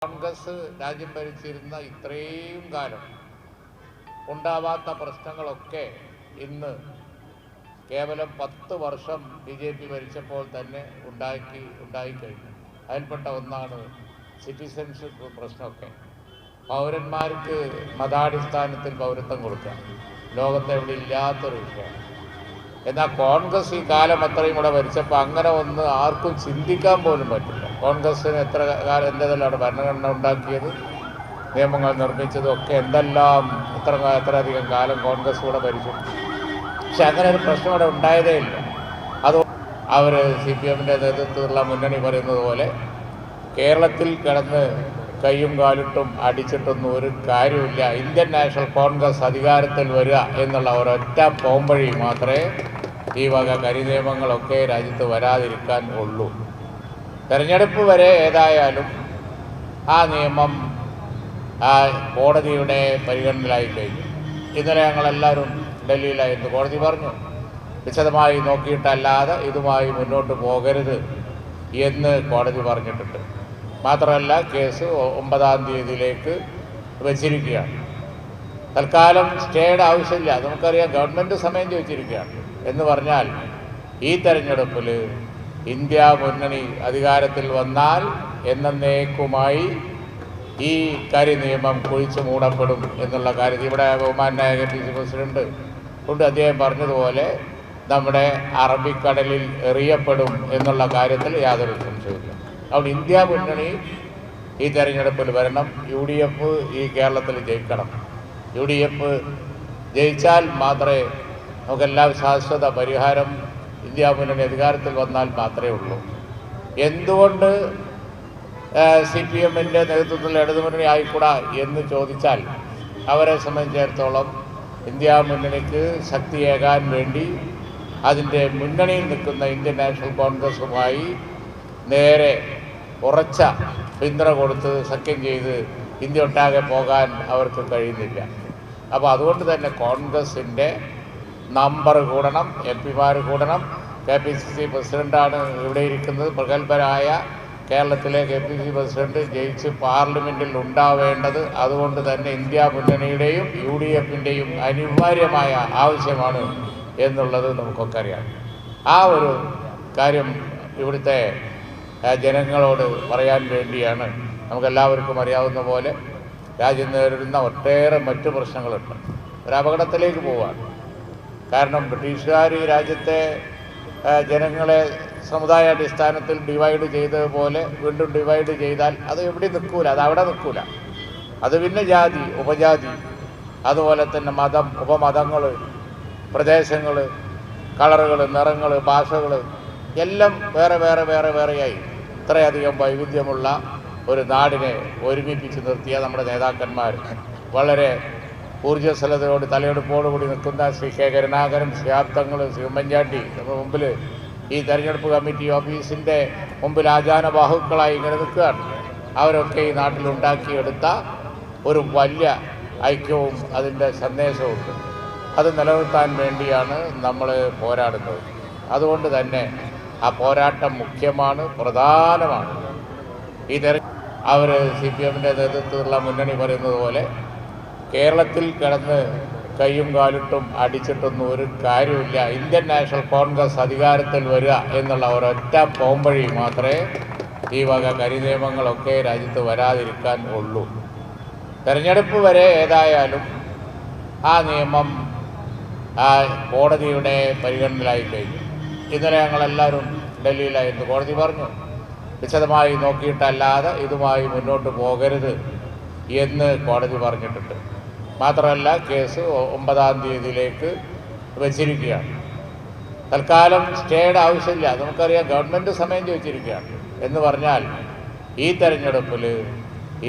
കോൺഗ്രസ് രാജ്യം ഭരിച്ചിരുന്ന ഇത്രയും കാലം ഉണ്ടാവാത്ത പ്രശ്നങ്ങളൊക്കെ ഇന്ന് കേവലം 10 വർഷം BJP ഭരിച്ചപ്പോൾ തന്നെ ഉണ്ടായിക്കഴിഞ്ഞു. അതിൽപ്പെട്ട ഒന്നാണ് സിറ്റിസൺഷിപ്പ് പ്രശ്നമൊക്കെ. പൗരന്മാർക്ക് മതാടിസ്ഥാനത്തിൽ പൗരത്വം കൊടുക്കുക ലോകത്തെ എവിടെ ഇല്ലാത്തൊരു വിഷയമാണ്. എന്നാൽ കോൺഗ്രസ് ഈ കാലം അത്രയും കൂടെ ഭരിച്ചപ്പോൾ അങ്ങനെ ഒന്ന് ആർക്കും ചിന്തിക്കാൻ പോലും പറ്റില്ല. കോൺഗ്രസ്സിന് എന്തെല്ലാം ഭരണഘടന ഉണ്ടാക്കിയത്, നിയമങ്ങൾ നിർമ്മിച്ചതും ഒക്കെ എത്രയധികം കാലം കോൺഗ്രസ് കൂടെ ഭരിച്ചു. പക്ഷെ അങ്ങനെ ഒരു പ്രശ്നം ഇവിടെ ഉണ്ടായതേ ഇല്ല. അത് അവർ CPM-ൻ്റെ നേതൃത്വത്തിലുള്ള മുന്നണി പറയുന്നത് പോലെ കേരളത്തിൽ കിടന്ന് കയ്യും കാലിട്ടും അടിച്ചിട്ടൊന്നും ഒരു കാര്യമില്ല. ഇന്ത്യൻ നാഷണൽ കോൺഗ്രസ് അധികാരത്തിൽ വരിക എന്നുള്ള ഒരൊറ്റ പോംവഴി മാത്രമേ ഈ വക കരിനിയമങ്ങളൊക്കെ രാജ്യത്ത് വരാതിരിക്കാൻ ഉള്ളൂ. തെരഞ്ഞെടുപ്പ് വരെ ഏതായാലും ആ നിയമം കോടതിയുടെ പരിഗണനയിലായി കഴിഞ്ഞു. ഇന്നലെ ഞങ്ങളെല്ലാവരും ഡൽഹിയിലായിരുന്നു. കോടതി പറഞ്ഞു, വിശദമായി നോക്കിയിട്ടല്ലാതെ ഇതുമായി മുന്നോട്ട് പോകരുത് എന്ന് കോടതി പറഞ്ഞിട്ടുണ്ട്. മാത്രമല്ല, കേസ് 9-ാം തീയതിയിലേക്ക് വച്ചിരിക്കുകയാണ്. തൽക്കാലം സ്റ്റേയുടെ ആവശ്യമില്ല. നമുക്കറിയാം, ഗവൺമെൻറ് സമയം ചോദിച്ചിരിക്കുകയാണ്. എന്ന് പറഞ്ഞാൽ ഈ തെരഞ്ഞെടുപ്പിൽ ഇന്ത്യ മുന്നണി അധികാരത്തിൽ വന്നാൽ എന്നേക്കുമായി ഈ കരിനിയമം കുഴിച്ചു മൂടപ്പെടും എന്നുള്ള കാര്യത്തിൽ ഇവിടെ ബഹുമാനായ KPCC പ്രസിഡന്റ് കൊണ്ട് അദ്ദേഹം പറഞ്ഞതുപോലെ നമ്മുടെ അറബിക്കടലിൽ എറിയപ്പെടും എന്നുള്ള കാര്യത്തിൽ യാതൊരു സംശയമില്ല. അതുകൊണ്ട് ഇന്ത്യ മുന്നണി ഈ തെരഞ്ഞെടുപ്പിൽ വരണം. UDF ഈ കേരളത്തിൽ ജയിക്കണം. UDF ജയിച്ചാൽ മാത്രമേ നമുക്കെല്ലാം ശാശ്വത പരിഹാരം ഇന്ത്യ മുന്നണി അധികാരത്തിൽ വന്നാൽ മാത്രമേ ഉള്ളൂ. എന്തുകൊണ്ട് CPM-ൻ്റെ നേതൃത്വത്തിൽ ഇടതുമുന്നണി ആയിക്കൂടാ എന്ന് ചോദിച്ചാൽ, അവരെ സംബന്ധിച്ചിടത്തോളം ഇന്ത്യ മുന്നണിക്ക് ശക്തിയേകാൻ വേണ്ടി അതിൻ്റെ മുന്നണിയിൽ നിൽക്കുന്ന ഇന്ത്യൻ നാഷണൽ കോൺഗ്രസുമായി നേരെ ഉറച്ച പിന്തുണ കൊടുത്ത് സഖ്യം ചെയ്ത് ഇന്ത്യ ഒട്ടാകെ പോകാൻ അവർക്ക് കഴിയുന്നില്ല. അപ്പോൾ അതുകൊണ്ട് തന്നെ കോൺഗ്രസിൻ്റെ നമ്പർ കൂടണം, MP-മാർ കൂടണം. KPCC പ്രസിഡൻ്റാണ് ഇവിടെ ഇരിക്കുന്നത്. പ്രഗത്ഭരായ കേരളത്തിലെ KPCC പ്രസിഡന്റ് ജയിച്ച് പാർലമെൻറ്റിൽ ഉണ്ടാവേണ്ടത് അതുകൊണ്ട് തന്നെ ഇന്ത്യ മുന്നണിയുടെയും UDF-ൻ്റെയും അനിവാര്യമായ ആവശ്യമാണ് എന്നുള്ളത് നമുക്കൊക്കെ അറിയാം. ആ ഒരു കാര്യം ഇവിടുത്തെ ജനങ്ങളോട് പറയാൻ വേണ്ടിയാണ്. നമുക്കെല്ലാവർക്കും അറിയാവുന്ന പോലെ രാജ്യം നേരിടുന്ന ഒട്ടേറെ മറ്റു പ്രശ്നങ്ങളുണ്ട്. ഒരു അപകടത്തിലേക്ക് പോവുകയാണ്. കാരണം ബ്രിട്ടീഷുകാർ ഈ രാജ്യത്തെ ജനങ്ങളെ സമുദായാടിസ്ഥാനത്തിൽ ഡിവൈഡ് ചെയ്തതുപോലെ വീണ്ടും ഡിവൈഡ് ചെയ്താൽ അത് എവിടെ നിൽക്കൂല, അത് അവിടെ നിൽക്കൂല. അത് പിന്നെ ജാതി, ഉപജാതി, അതുപോലെ തന്നെ മതം, ഉപമതങ്ങൾ, പ്രദേശങ്ങൾ, കളറുകൾ, നിറങ്ങൾ, ഭാഷകൾ എല്ലാം വേറെയായി ഇത്രയധികം വൈവിധ്യമുള്ള ഒരു നാടിനെ ഒരുമിപ്പിച്ച് നിർത്തിയ നമ്മുടെ നേതാക്കന്മാർ, വളരെ ഊർജ്ജസ്വലതയോട് തലയെടുപ്പോടുകൂടി നിൽക്കുന്ന ശ്രീ K. കരുണാകരൻ, ശ്രീ തങ്ങൾ, ശ്രീ ഉമ്മൻചാണ്ടി നമ്മുടെ മുമ്പിൽ ഈ തെരഞ്ഞെടുപ്പ് കമ്മിറ്റി ഓഫീസിൻ്റെ മുമ്പിൽ ആചാരബാഹുക്കളായി ഇങ്ങനെ നിൽക്കുകയാണ്. അവരൊക്കെ ഈ നാട്ടിലുണ്ടാക്കിയെടുത്ത ഒരു വലിയ ഐക്യവും അതിൻ്റെ സന്ദേശവുമുണ്ട്. അത് നിലനിർത്താൻ വേണ്ടിയാണ് നമ്മൾ പോരാടുന്നത്. അതുകൊണ്ട് തന്നെ ആ പോരാട്ടം മുഖ്യമാണ്, പ്രധാനമാണ്. ഈ അവർ CPM-ൻ്റെ നേതൃത്വത്തിലുള്ള മുന്നണി പറയുന്നത് പോലെ കേരളത്തിൽ കിടന്ന് കയ്യും കാലിട്ടും അടിച്ചിട്ടൊന്നും ഒരു കാര്യമില്ല. ഇന്ത്യൻ നാഷണൽ കോൺഗ്രസ് അധികാരത്തിൽ വരിക എന്നുള്ള ഒരൊറ്റ പോംവഴി മാത്രമേ ഈ വക കരിനിയമങ്ങളൊക്കെ രാജ്യത്ത് വരാതിരിക്കാൻ ഉള്ളൂ. തെരഞ്ഞെടുപ്പ് വരെ ഏതായാലും ആ നിയമം കോടതിയുടെ പരിഗണനയിലായി കഴിഞ്ഞു. ഇന്നലെ ഞങ്ങളെല്ലാവരും ഡൽഹിയിലായിരുന്നു. കോടതി പറഞ്ഞു, വിശദമായി നോക്കിയിട്ടല്ലാതെ ഇതുമായി മുന്നോട്ട് പോകരുത് എന്ന് കോടതി പറഞ്ഞിട്ടുണ്ട്. മാത്രമല്ല, കേസ് 9-ാം തീയതിയിലേക്ക് വച്ചിരിക്കുകയാണ്. തൽക്കാലം സ്റ്റേയുടെ ആവശ്യമില്ല. നമുക്കറിയാം, ഗവൺമെൻറ് സമയം ചോദിച്ചിരിക്കുകയാണ്. എന്ന് പറഞ്ഞാൽ ഈ തെരഞ്ഞെടുപ്പിൽ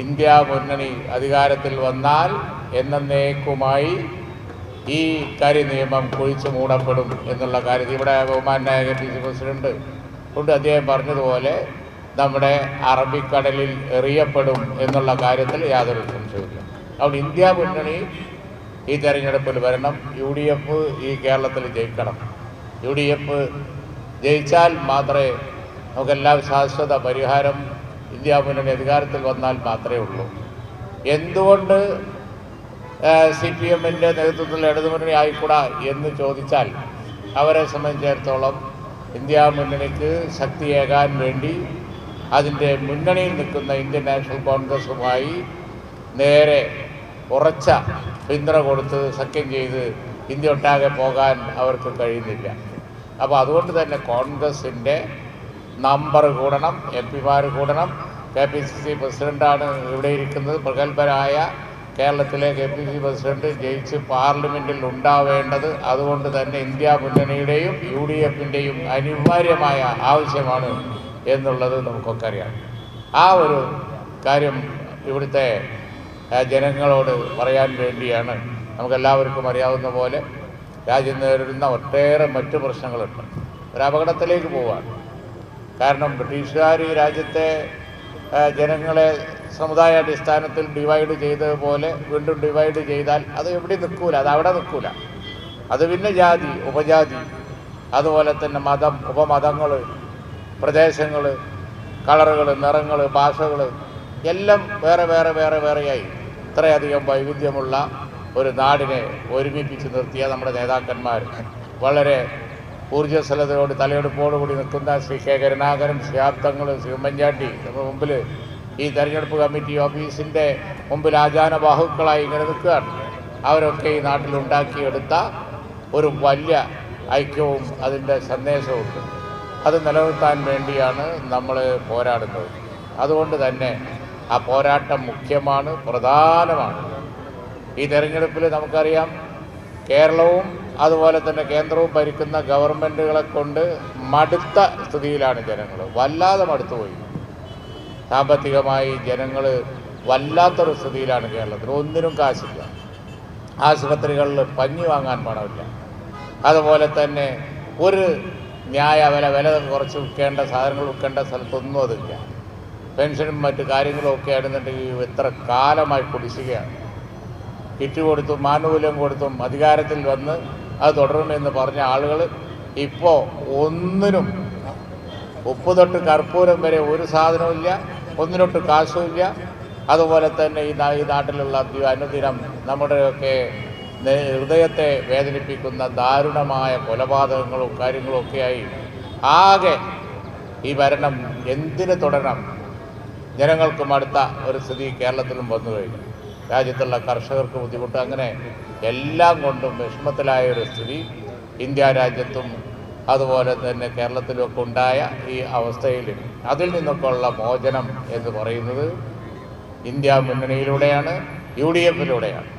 ഇന്ത്യ മുന്നണി അധികാരത്തിൽ വന്നാൽ എന്നേക്കുമായി ഈ കരിനിയമം കുഴിച്ചു മൂടപ്പെടും എന്നുള്ള കാര്യത്തിൽ ഇവിടെ ബഹുമാനായ KPCC പ്രസിഡന്റ് കൊണ്ട് അദ്ദേഹം പറഞ്ഞതുപോലെ നമ്മുടെ അറബിക്കടലിൽ എറിയപ്പെടും എന്നുള്ള കാര്യത്തിൽ യാതൊരു സംശയമില്ല. അതുകൊണ്ട് ഇന്ത്യ മുന്നണി ഈ തെരഞ്ഞെടുപ്പിൽ വരണം. UDF ഈ കേരളത്തിൽ ജയിക്കണം. UDF ജയിച്ചാൽ മാത്രമേ നമുക്കെല്ലാം ശാശ്വത പരിഹാരം ഇന്ത്യ മുന്നണി അധികാരത്തിൽ വന്നാൽ മാത്രമേ ഉള്ളൂ. എന്തുകൊണ്ട് CPM നേതൃത്വത്തിൽ ഇടതുമുന്നണി ആയിക്കൂടാ എന്ന് ചോദിച്ചാൽ അവരെ സംബന്ധിച്ചിടത്തോളം ഇന്ത്യ മുന്നണിക്ക് ശക്തിയേകാൻ വേണ്ടി അതിൻ്റെ മുന്നണിയിൽ നിൽക്കുന്ന ഇന്ത്യൻ നാഷണൽ കോൺഗ്രസുമായി നേരെ ഉറച്ച പിന്തുണ കൊടുത്ത് സഖ്യം ചെയ്ത് ഇന്ത്യ ഒട്ടാകെ പോകാൻ അവർക്ക് കഴിയുന്നില്ല. അപ്പോൾ അതുകൊണ്ട് തന്നെ കോൺഗ്രസിൻ്റെ നമ്പർ കൂടണം, MP-മാർ കൂടണം. KPCC പ്രസിഡൻ്റാണ് ഇവിടെ ഇരിക്കുന്നത്. പ്രഗത്ഭരായ കേരളത്തിലെ KPCC പ്രസിഡന്റ് ജയിച്ച് പാർലമെൻറ്റിൽ ഉണ്ടാവേണ്ടത് അതുകൊണ്ട് തന്നെ ഇന്ത്യ മുന്നണിയുടെയും UDF-ൻ്റെയും അനിവാര്യമായ ആവശ്യമാണ് എന്നുള്ളത് നമുക്കൊക്കെ അറിയാം. ആ ഒരു കാര്യം ഇവിടുത്തെ ജനങ്ങളോട് പറയാൻ വേണ്ടിയാണ്. നമുക്കെല്ലാവർക്കും അറിയാവുന്ന പോലെ രാജ്യം നേരിടുന്ന ഒട്ടേറെ മറ്റു പ്രശ്നങ്ങളുണ്ട്. ഒരു അപകടത്തിലേക്ക് പോവുകയാണ്. കാരണം ബ്രിട്ടീഷുകാർ ഈ രാജ്യത്തെ ജനങ്ങളെ സമുദായാടിസ്ഥാനത്തിൽ ഡിവൈഡ് ചെയ്തതുപോലെ വീണ്ടും ഡിവൈഡ് ചെയ്താൽ അത് എവിടെ നിൽക്കൂല, അത് അവിടെ നിൽക്കൂല. അത് പിന്നെ ജാതി, ഉപജാതി, അതുപോലെ തന്നെ മതം, ഉപമതങ്ങൾ, പ്രദേശങ്ങൾ, കളറുകൾ, നിറങ്ങൾ, ഭാഷകൾ എല്ലാം വേറെ വേറെ വേറെ വേറെയായി ഇത്രയധികം വൈവിധ്യമുള്ള ഒരു നാടിനെ ഒരുമിപ്പിച്ച് നിർത്തിയ നമ്മുടെ നേതാക്കന്മാർ വളരെ ഊർജ്ജസ്വലതയോട് തലയെടുപ്പോടുകൂടി നിൽക്കുന്ന ശ്രീ K. കരുണാകരൻ, ശ്രീ തങ്ങൾ, ശ്രീ ഉമ്മൻചാണ്ടി നമ്മുടെ മുമ്പിൽ ഈ തെരഞ്ഞെടുപ്പ് കമ്മിറ്റി ഓഫീസിൻ്റെ മുമ്പിൽ ആചാന ബാഹുക്കളായി ഇങ്ങനെ നിൽക്കുകയാണ്. അവരൊക്കെ ഈ നാട്ടിലുണ്ടാക്കിയെടുത്ത ഒരു വലിയ ഐക്യവും അതിൻ്റെ സന്ദേശവുമുണ്ട്. അത് നിലനിർത്താൻ വേണ്ടിയാണ് നമ്മൾ പോരാടുന്നത്. അതുകൊണ്ട് തന്നെ ആ പോരാട്ടം മുഖ്യമാണ്, പ്രധാനമാണ്. ഈ തെരഞ്ഞെടുപ്പിൽ നമുക്കറിയാം കേരളവും അതുപോലെ തന്നെ കേന്ദ്രവും ഭരിക്കുന്ന ഗവൺമെൻറ്റുകളെ കൊണ്ട് മടുത്ത സ്ഥിതിയിലാണ് ജനങ്ങൾ. വല്ലാതെ മടുത്തുപോയി. സാമ്പത്തികമായി ജനങ്ങൾ വല്ലാത്തൊരു സ്ഥിതിയിലാണ് കേരളത്തിൽ. ഒന്നിനും കാശില്ല. ആശുപത്രികളിൽ പഞ്ഞി വാങ്ങാൻ പണമില്ല. അതുപോലെ തന്നെ ഒരു വില കുറച്ച് വിൽക്കേണ്ട സാധനങ്ങൾ വിൽക്കേണ്ട സ്ഥലത്തൊന്നും അതില്ല. പെൻഷനും മറ്റു കാര്യങ്ങളും ഒക്കെ ആയിരുന്നുണ്ടെങ്കിൽ എത്ര കാലമായി കുടിശ്ശികയാണ്. കിറ്റ് കൊടുത്തും ആനുകൂല്യം കൊടുത്തും അധികാരത്തിൽ വന്ന് അത് തുടരുമെന്ന് പറഞ്ഞ ആളുകൾ ഇപ്പോൾ ഒന്നിനും ഉപ്പ് തൊട്ട് കർപ്പൂരം വരെ ഒരു സാധനവുമില്ല, ഒന്നിനൊട്ട് കാശുമില്ല. അതുപോലെ തന്നെ ഈ നാട്ടിലുള്ള അനുദിനം നമ്മുടെയൊക്കെ ഹൃദയത്തെ വേദനിപ്പിക്കുന്ന ദാരുണമായ കൊലപാതകങ്ങളും കാര്യങ്ങളും ഒക്കെയായി ആകെ ഈ ഭരണം എന്തിന് തുടരണം? ജനങ്ങൾക്ക് മടുത്ത ഒരു സ്ഥിതി കേരളത്തിലും വന്നു കഴിഞ്ഞു. രാജ്യത്തുള്ള കർഷകർക്ക് ബുദ്ധിമുട്ട്, അങ്ങനെ എല്ലാം കൊണ്ടും വിഷമത്തിലായ ഒരു സ്ഥിതി ഇന്ത്യ രാജ്യത്തും അതുപോലെ തന്നെ കേരളത്തിലുമൊക്കെ ഉണ്ടായ ഈ അവസ്ഥയിൽ അതിൽ നിന്നൊക്കെ ഉള്ള മോചനം എന്ന് പറയുന്നത് ഇന്ത്യ മുന്നണിയിലൂടെയാണ്, UDF-ലൂടെയാണ്.